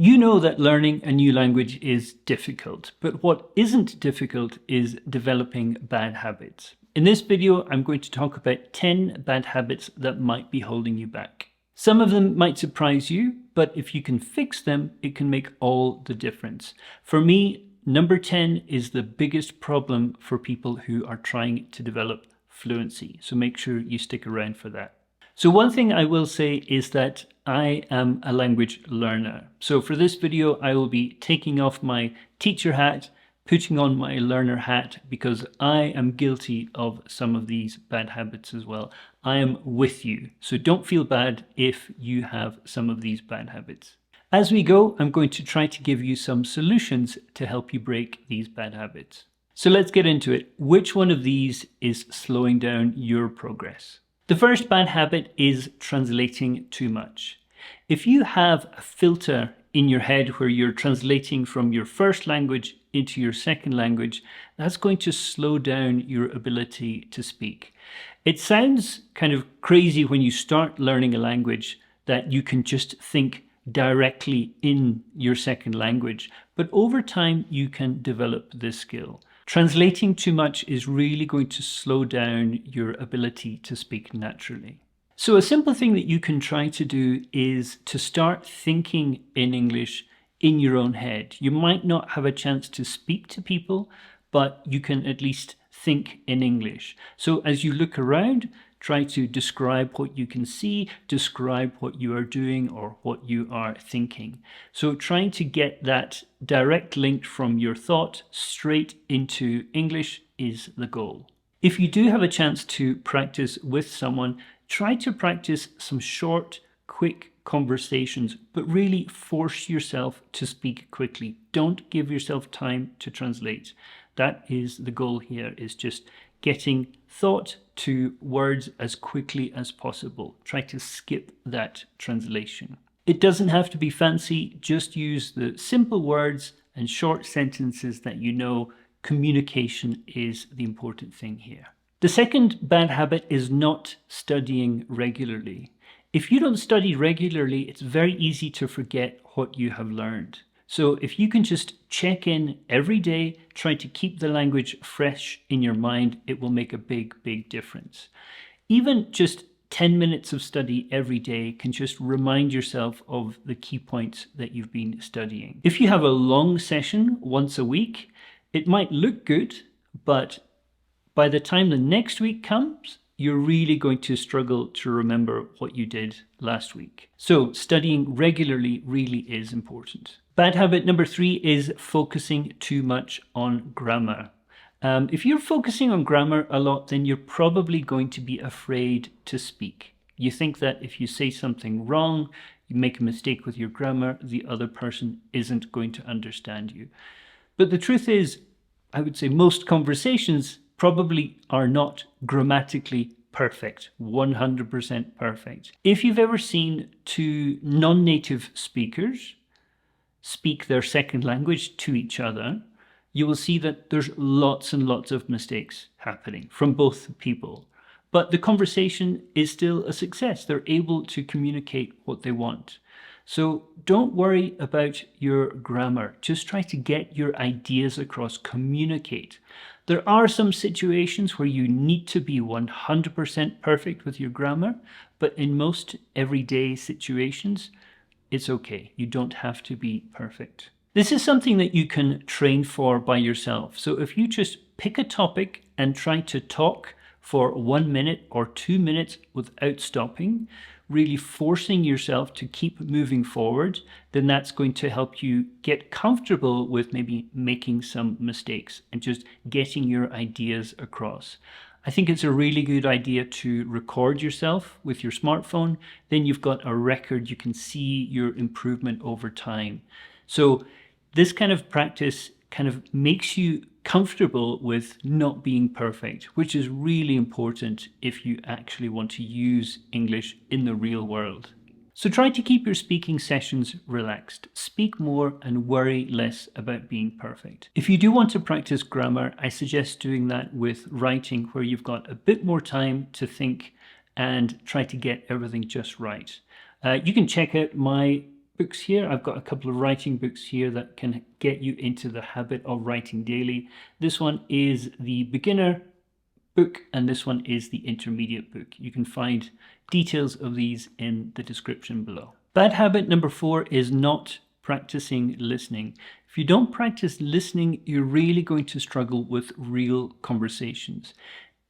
You know that learning a new language is difficult, but what isn't difficult is developing bad habits. In this video, I'm going to talk about 10 bad habits that might be holding you back. Some of them might surprise you, but if you can fix them, it can make all the difference. For me, number 10 is the biggest problem for people who are trying to develop fluency. So make sure you stick around for that. So one thing I will say is that I am a language learner. So for this video, I will be taking off my teacher hat, putting on my learner hat, because I am guilty of some of these bad habits as well. I am with you. So don't feel bad if you have some of these bad habits. As we go, I'm going to try to give you some solutions to help you break these bad habits. So let's get into it. Which one of these is slowing down your progress? The first bad habit is translating too much. If you have a filter in your head where you're translating from your first language into your second language, that's going to slow down your ability to speak. It sounds kind of crazy when you start learning a language that you can just think directly in your second language, but over time you can develop this skill. Translating too much is really going to slow down your ability to speak naturally. So a simple thing that you can try to do is to start thinking in English in your own head. You might not have a chance to speak to people, but you can at least think in English. So as you look around, try to describe what you can see, describe what you are doing or what you are thinking. So trying to get that direct link from your thought straight into English is the goal. If you do have a chance to practice with someone, try to practice some short, quick conversations, but really force yourself to speak quickly. Don't give yourself time to translate. That is the goal here, is just getting thought to words as quickly as possible. Try to skip that translation. It doesn't have to be fancy, just use the simple words and short sentences that you know. Communication is the important thing here. The second bad habit is not studying regularly. If you don't study regularly, it's very easy to forget what you have learned. So if you can just check in every day, try to keep the language fresh in your mind, it will make a big, big difference. Even just 10 minutes of study every day can just remind yourself of the key points that you've been studying. If you have a long session once a week, it might look good, but by the time the next week comes, you're really going to struggle to remember what you did last week. So studying regularly really is important. Bad habit number 3 is focusing too much on grammar. If you're focusing on grammar a lot, then you're probably going to be afraid to speak. You think that if you say something wrong, you make a mistake with your grammar, the other person isn't going to understand you. But the truth is, I would say most conversations probably are not grammatically perfect, 100% perfect. If you've ever seen two non-native speakers speak their second language to each other, you will see that there's lots and lots of mistakes happening from both people. But the conversation is still a success. They're able to communicate what they want. So don't worry about your grammar. Just try to get your ideas across, communicate. There are some situations where you need to be 100% perfect with your grammar, but in most everyday situations, it's okay. You don't have to be perfect. This is something that you can train for by yourself. So if you just pick a topic and try to talk for 1 minute or 2 minutes without stopping, really forcing yourself to keep moving forward, then that's going to help you get comfortable with maybe making some mistakes and just getting your ideas across. I think it's a really good idea to record yourself with your smartphone. Then you've got a record, you can see your improvement over time. So this kind of practice kind of makes you comfortable with not being perfect, which is really important if you actually want to use English in the real world. So try to keep your speaking sessions relaxed. Speak more and worry less about being perfect. If you do want to practice grammar, I suggest doing that with writing, where you've got a bit more time to think and try to get everything just right. You can check out my books here. I've got a couple of writing books here that can get you into the habit of writing daily. This one is the beginner book and this one is the intermediate book. You can find details of these in the description below. Bad habit number 4 is not practicing listening. If you don't practice listening, you're really going to struggle with real conversations.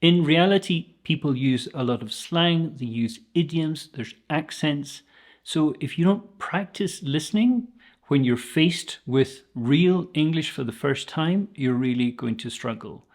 In reality, people use a lot of slang, they use idioms, there's accents. So if you don't practice listening, when you're faced with real English for the first time, you're really going to struggle.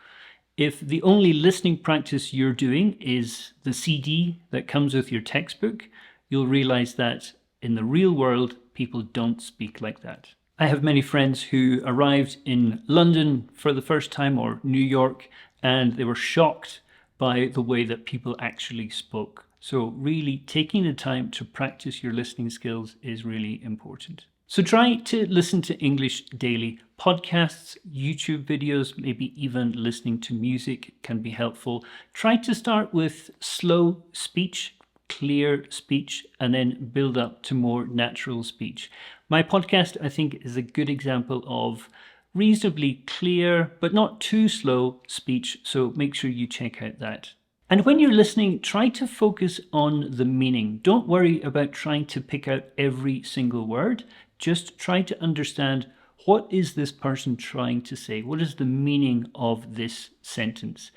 If the only listening practice you're doing is the CD that comes with your textbook, you'll realize that in the real world, people don't speak like that. I have many friends who arrived in London for the first time or New York, and they were shocked by the way that people actually spoke. So really taking the time to practice your listening skills is really important. So try to listen to English daily. Podcasts, YouTube videos, maybe even listening to music can be helpful. Try to start with slow speech, clear speech, and then build up to more natural speech. My podcast, I think, is a good example of reasonably clear, but not too slow speech, so make sure you check out that. And when you're listening, try to focus on the meaning. Don't worry about trying to pick out every single word. Just try to understand, what is this person trying to say? What is the meaning of this sentence?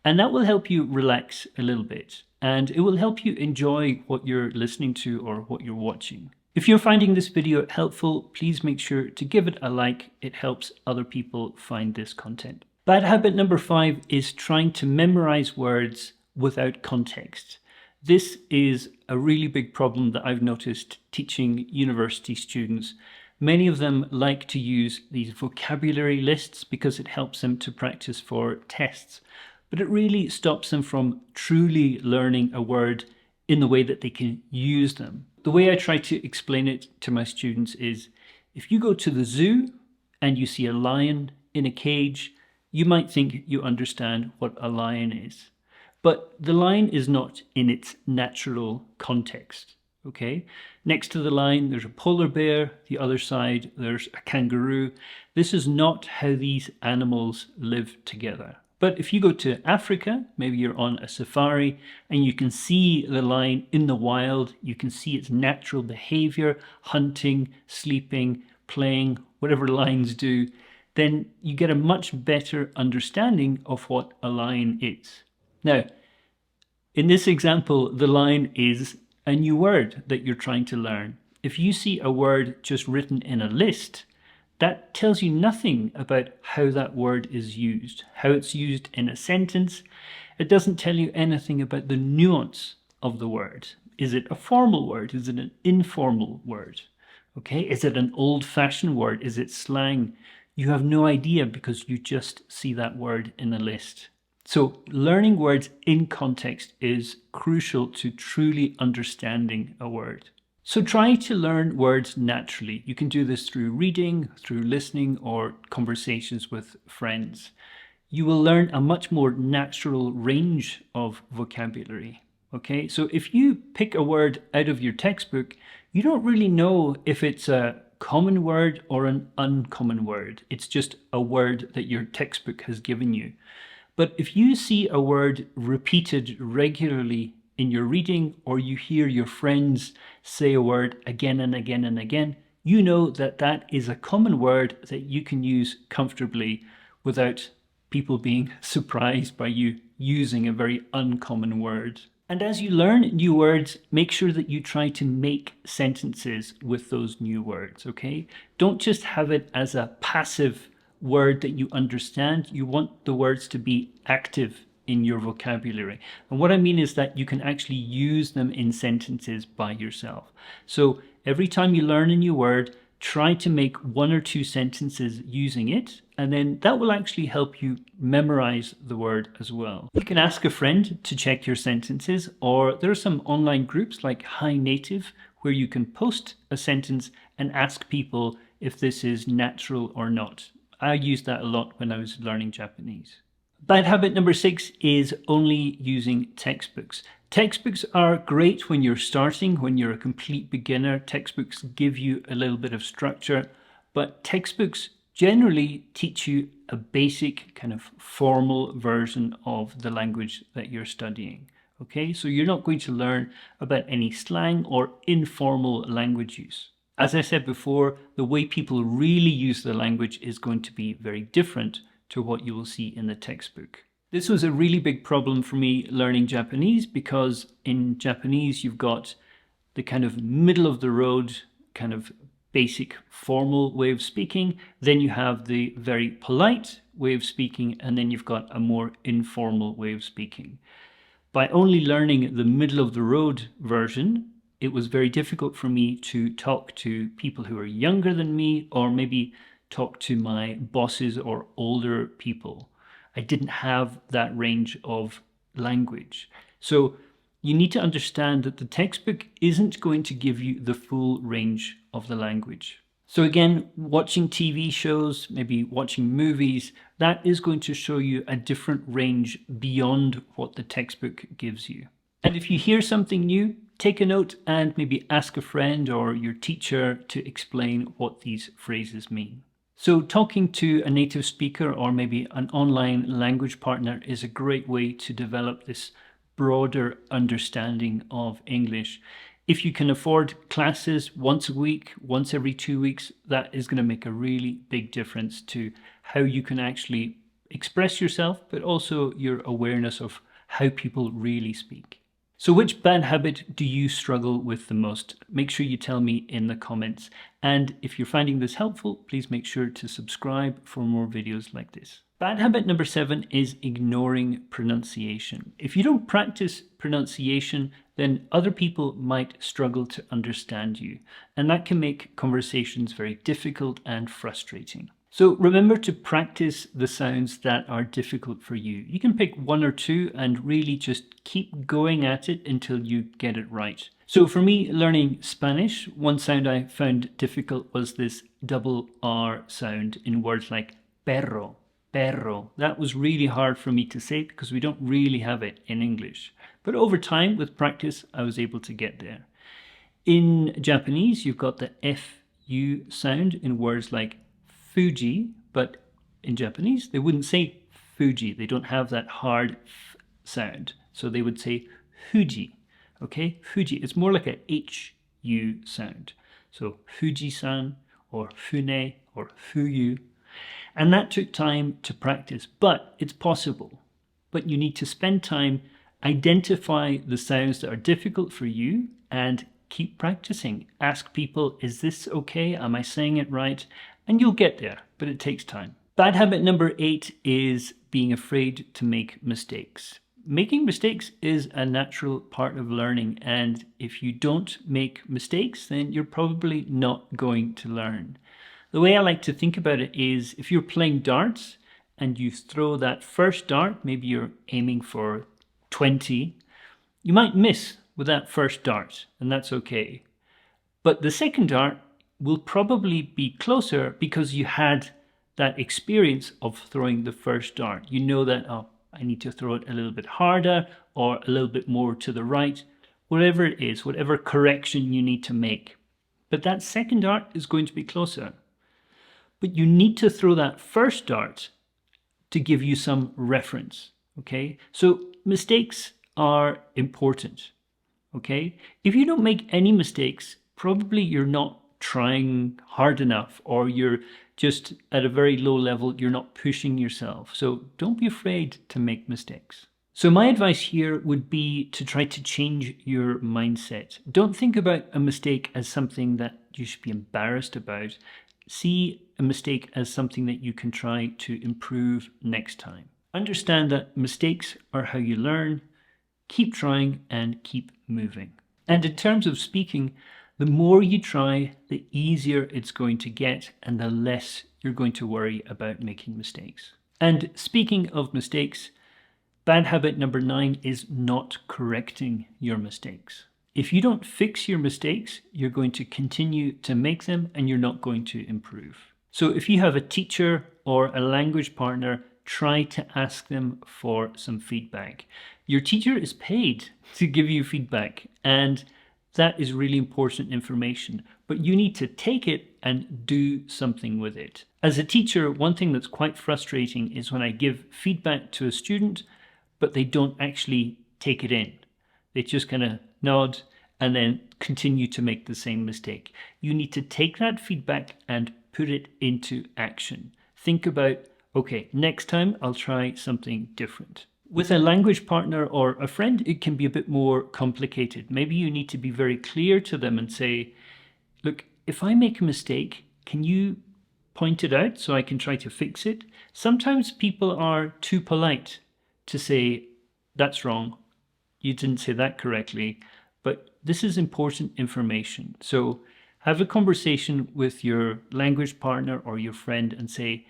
And that will help you relax a little bit. And it will help you enjoy what you're listening to or what you're watching. If you're finding this video helpful, please make sure to give it a like. It helps other people find this content. Bad habit number 5 is trying to memorize words without context. This is a really big problem that I've noticed teaching university students. Many of them like to use these vocabulary lists because it helps them to practice for tests, but it really stops them from truly learning a word in the way that they can use them. The way I try to explain it to my students is, if you go to the zoo and you see a lion in a cage, you might think you understand what a lion is. But the lion is not in its natural context, okay? Next to the lion, there's a polar bear. The other side, there's a kangaroo. This is not how these animals live together. But if you go to Africa, maybe you're on a safari and you can see the lion in the wild, you can see its natural behavior, hunting, sleeping, playing, whatever lions do, then you get a much better understanding of what a lion is. Now, in this example, the lion is a new word that you're trying to learn. If you see a word just written in a list, that tells you nothing about how that word is used, how it's used in a sentence. It doesn't tell you anything about the nuance of the word. Is it a formal word? Is it an informal word? Okay, is it an old-fashioned word? Is it slang? You have no idea because you just see that word in a list. So learning words in context is crucial to truly understanding a word. So try to learn words naturally. You can do this through reading, through listening, or conversations with friends. You will learn a much more natural range of vocabulary. Okay, so if you pick a word out of your textbook, you don't really know if it's a common word or an uncommon word. It's just a word that your textbook has given you. But if you see a word repeated regularly in your reading, or you hear your friends say a word again and again and again, you know that that is a common word that you can use comfortably without people being surprised by you using a very uncommon word. And as you learn new words, make sure that you try to make sentences with those new words, okay? Don't just have it as a passive word that you understand. You want the words to be active in your vocabulary. And what I mean is that you can actually use them in sentences by yourself. So every time you learn a new word, try to make 1 or 2 sentences using it, and then that will actually help you memorize the word as well. You can ask a friend to check your sentences, or there are some online groups like Hi Native where you can post a sentence and ask people if this is natural or not. I used that a lot when I was learning Japanese. Bad habit number 6 is only using textbooks. Textbooks are great when you're starting, when you're a complete beginner. Textbooks give you a little bit of structure, but textbooks generally teach you a basic kind of formal version of the language that you're studying. Okay, so you're not going to learn about any slang or informal language use. As I said before, the way people really use the language is going to be very different to what you will see in the textbook. This was a really big problem for me learning Japanese, because in Japanese you've got the kind of middle of the road, kind of basic formal way of speaking, then you have the very polite way of speaking, and then you've got a more informal way of speaking. By only learning the middle of the road version, it was very difficult for me to talk to people who are younger than me, or maybe talk to my bosses or older people. I didn't have that range of language. So you need to understand that the textbook isn't going to give you the full range of the language. So again, watching TV shows, maybe watching movies, that is going to show you a different range beyond what the textbook gives you. And if you hear something new, take a note and maybe ask a friend or your teacher to explain what these phrases mean. So talking to a native speaker or maybe an online language partner is a great way to develop this broader understanding of English. If you can afford classes once a week, once every 2 weeks, that is going to make a really big difference to how you can actually express yourself, but also your awareness of how people really speak. So which bad habit do you struggle with the most? Make sure you tell me in the comments. And if you're finding this helpful, please make sure to subscribe for more videos like this. Bad habit number 7 is ignoring pronunciation. If you don't practice pronunciation, then other people might struggle to understand you. And that can make conversations very difficult and frustrating. So remember to practice the sounds that are difficult for you. You can pick 1 or 2 and really just keep going at it until you get it right. So for me, learning Spanish, one sound I found difficult was this double R sound in words like perro, perro. That was really hard for me to say because we don't really have it in English. But over time, with practice, I was able to get there. In Japanese, you've got the FU sound in words like Fuji, but in Japanese, they wouldn't say Fuji. They don't have that hard F sound. So they would say Fuji, okay? Fuji, it's more like a HU sound. So Fuji-san or Fune or Fuyu. And that took time to practice, but it's possible. But you need to spend time, identify the sounds that are difficult for you and keep practicing. Ask people, is this okay? Am I saying it right? And you'll get there, but it takes time. Bad habit number 8 is being afraid to make mistakes. Making mistakes is a natural part of learning, and if you don't make mistakes, then you're probably not going to learn. The way I like to think about it is if you're playing darts and you throw that first dart, maybe you're aiming for 20, you might miss with that first dart, and that's okay. But the second dart will probably be closer because you had that experience of throwing the first dart. You know that, oh, I need to throw it a little bit harder or a little bit more to the right, whatever it is, whatever correction you need to make. But that second dart is going to be closer. But you need to throw that first dart to give you some reference, okay? So mistakes are important, okay? If you don't make any mistakes, probably you're not trying hard enough, or you're just at a very low level, you're not pushing yourself. So don't be afraid to make mistakes. So my advice here would be to try to change your mindset. Don't think about a mistake as something that you should be embarrassed about. See a mistake as something that you can try to improve next time. Understand that mistakes are how you learn. Keep trying and keep moving. And in terms of speaking, the more you try, the easier it's going to get and the less you're going to worry about making mistakes. And speaking of mistakes, bad habit number 9 is not correcting your mistakes. If you don't fix your mistakes, you're going to continue to make them and you're not going to improve. So if you have a teacher or a language partner try to ask them for some feedback. Your teacher is paid to give you feedback, and that is really important information, but you need to take it and do something with it. As a teacher, one thing that's quite frustrating is when I give feedback to a student, but they don't actually take it in. They just kind of nod and then continue to make the same mistake. You need to take that feedback and put it into action. Think about, okay, next time I'll try something different. With a language partner or a friend, it can be a bit more complicated. Maybe you need to be very clear to them and say, look, if I make a mistake, can you point it out so I can try to fix it? Sometimes people are too polite to say, that's wrong, you didn't say that correctly, but this is important information. So have a conversation with your language partner or your friend and say,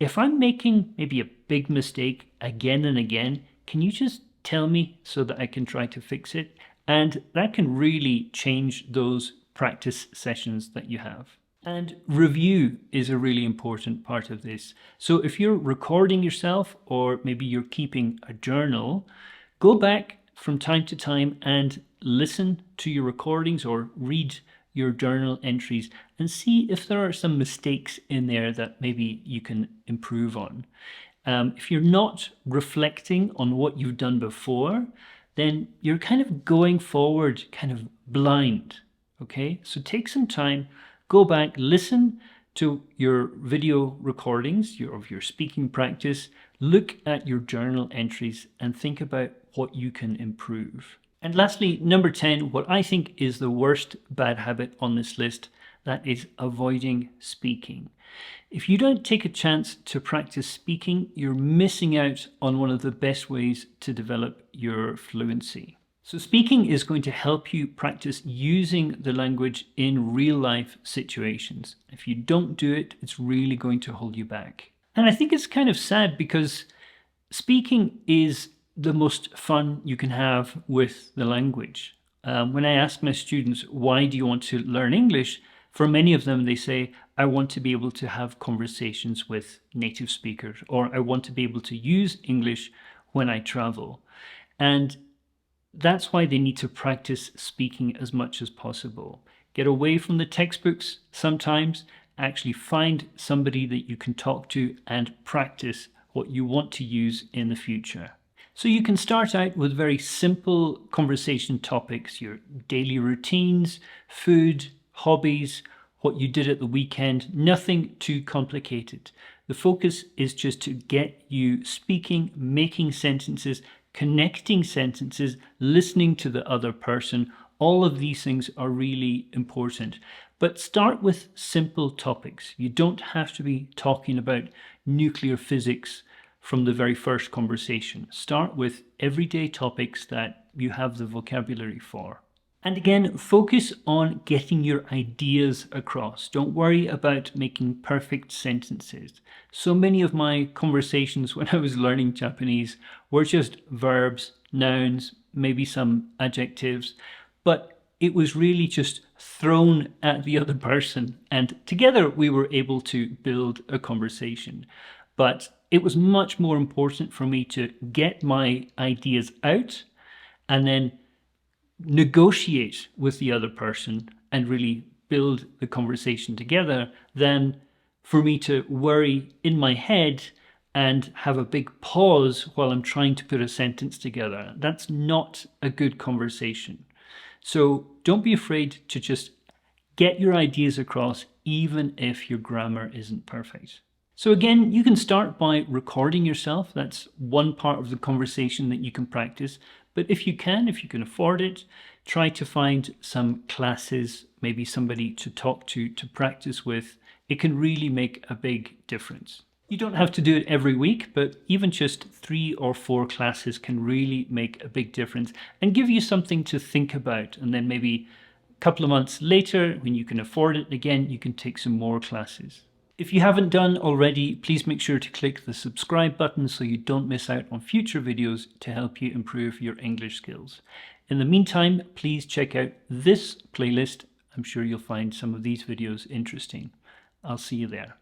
if I'm making maybe a big mistake again and again, can you just tell me so that I can try to fix it? And that can really change those practice sessions that you have. And review is a really important part of this. So if you're recording yourself, or maybe you're keeping a journal, go back from time to time and listen to your recordings or read your journal entries and see if there are some mistakes in there that maybe you can improve on. If you're not reflecting on what you've done before, then you're kind of going forward kind of blind. Okay, so take some time, go back, listen to your video recordings of your speaking practice, look at your journal entries and think about what you can improve. And lastly, number 10, what I think is the worst bad habit on this list, that is avoiding speaking. If you don't take a chance to practice speaking, you're missing out on one of the best ways to develop your fluency. So speaking is going to help you practice using the language in real life situations. If you don't do it, it's really going to hold you back. And I think it's kind of sad because speaking is the most fun you can have with the language. When I ask my students, why do you want to learn English? For many of them, they say, I want to be able to have conversations with native speakers, or I want to be able to use English when I travel. And that's why they need to practice speaking as much as possible. Get away from the textbooks sometimes, actually find somebody that you can talk to and practice what you want to use in the future. So you can start out with very simple conversation topics, your daily routines, food, hobbies, what you did at the weekend, nothing too complicated. The focus is just to get you speaking, making sentences, connecting sentences, listening to the other person. All of these things are really important. But start with simple topics. You don't have to be talking about nuclear physics from the very first conversation. Start with everyday topics that you have the vocabulary for. And again, focus on getting your ideas across. Don't worry about making perfect sentences. So many of my conversations when I was learning Japanese were just verbs, nouns, maybe some adjectives, but it was really just thrown at the other person, and together we were able to build a conversation. But it was much more important for me to get my ideas out and then negotiate with the other person and really build the conversation together than for me to worry in my head and have a big pause while I'm trying to put a sentence together. That's not a good conversation. So don't be afraid to just get your ideas across, even if your grammar isn't perfect. So again, you can start by recording yourself. That's one part of the conversation that you can practice. But if you can afford it, try to find some classes, maybe somebody to talk to practice with. It can really make a big difference. You don't have to do it every week, but even just 3 or 4 classes can really make a big difference and give you something to think about. And then maybe a couple of months later, when you can afford it again, you can take some more classes. If you haven't done already, please make sure to click the subscribe button so you don't miss out on future videos to help you improve your English skills. In the meantime, please check out this playlist. I'm sure you'll find some of these videos interesting. I'll see you there.